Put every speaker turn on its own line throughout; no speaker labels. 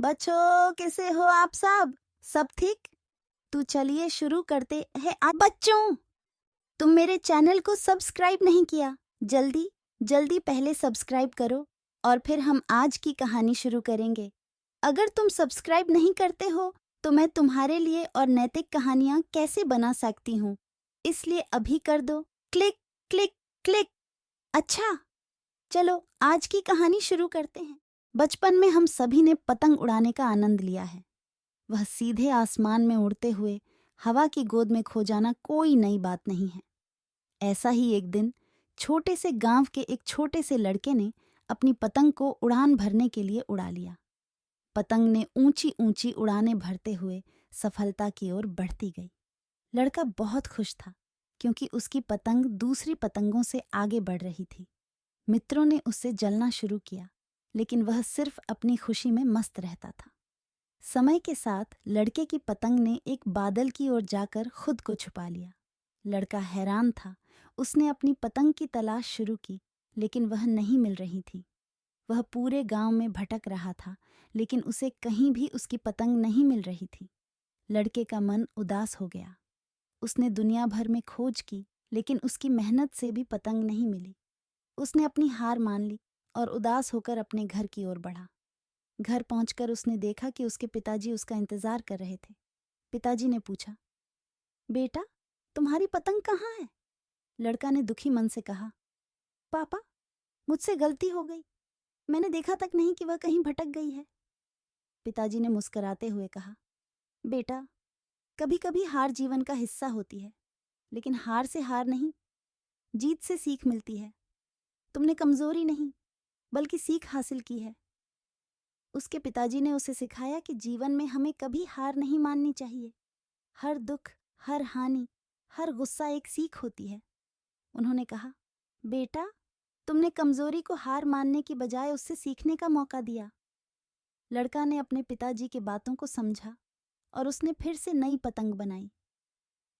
बच्चों कैसे हो आप सब ठीक? तो चलिए शुरू करते हैं। आज बच्चों, तुम मेरे चैनल को सब्सक्राइब नहीं किया, जल्दी जल्दी पहले सब्सक्राइब करो और फिर हम आज की कहानी शुरू करेंगे। अगर तुम सब्सक्राइब नहीं करते हो तो मैं तुम्हारे लिए और नैतिक कहानियां कैसे बना सकती हूँ, इसलिए अभी कर दो क्लिक क्लिक क्लिक। अच्छा, चलो आज की कहानी शुरू करते हैं। बचपन में हम सभी ने पतंग उड़ाने का आनंद लिया है। वह सीधे आसमान में उड़ते हुए हवा की गोद में खो जाना कोई नई बात नहीं है। ऐसा ही एक दिन छोटे से गांव के एक छोटे से लड़के ने अपनी पतंग को उड़ान भरने के लिए उड़ा लिया। पतंग ने ऊंची ऊंची उड़ानें भरते हुए सफलता की ओर बढ़ती गई। लड़का बहुत खुश था क्योंकि उसकी पतंग दूसरी पतंगों से आगे बढ़ रही थी। मित्रों ने उससे जलना शुरू किया, लेकिन वह सिर्फ अपनी खुशी में मस्त रहता था। समय के साथ लड़के की पतंग ने एक बादल की ओर जाकर खुद को छुपा लिया। लड़का हैरान था। उसने अपनी पतंग की तलाश शुरू की, लेकिन वह नहीं मिल रही थी। वह पूरे गांव में भटक रहा था, लेकिन उसे कहीं भी उसकी पतंग नहीं मिल रही थी। लड़के का मन उदास हो गया। उसने दुनिया भर में खोज की, लेकिन उसकी मेहनत से भी पतंग नहीं मिली। उसने अपनी हार मान ली और उदास होकर अपने घर की ओर बढ़ा। घर पहुंचकर उसने देखा कि उसके पिताजी उसका इंतजार कर रहे थे। पिताजी ने पूछा, बेटा, तुम्हारी पतंग कहाँ है? लड़का ने दुखी मन से कहा, पापा, मुझसे गलती हो गई। मैंने देखा तक नहीं कि वह कहीं भटक गई है। पिताजी ने मुस्कुराते हुए कहा, बेटा, कभी कभी हार जीवन का हिस्सा होती है, लेकिन हार से हार नहीं, जीत से सीख मिलती है। तुमने कमजोरी नहीं, बल्कि सीख हासिल की है। उसके पिताजी ने उसे सिखाया कि जीवन में हमें कभी हार नहीं माननी चाहिए। हर दुख, हर हानि, हर गुस्सा एक सीख होती है। उन्होंने कहा, बेटा, तुमने कमजोरी को हार मानने की बजाय उससे सीखने का मौका दिया। लड़का ने अपने पिताजी की बातों को समझा और उसने फिर से नई पतंग बनाई।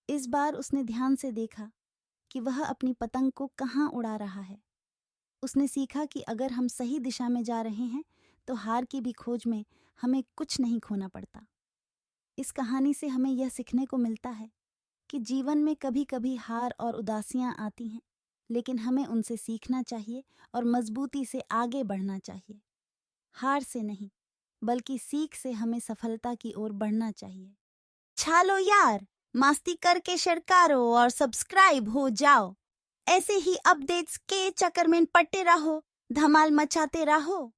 इस बार उसने ध्यान से देखा कि वह अपनी पतंग को कहाँ उड़ा रहा है। उसने सीखा कि अगर हम सही दिशा में जा रहे हैं तो हार की भी खोज में हमें कुछ नहीं खोना पड़ता। इस कहानी से हमें यह सीखने को मिलता है कि जीवन में कभी कभी हार और उदासियां आती हैं, लेकिन हमें उनसे सीखना चाहिए और मजबूती से आगे बढ़ना चाहिए। हार से नहीं, बल्कि सीख से हमें सफलता की ओर बढ़ना चाहिए। छालो यार, मस्ती करके शेयर करो और सब्सक्राइब हो जाओ। ऐसे ही अपडेट्स के चक्कर में पड़ते रहो, धमाल मचाते रहो।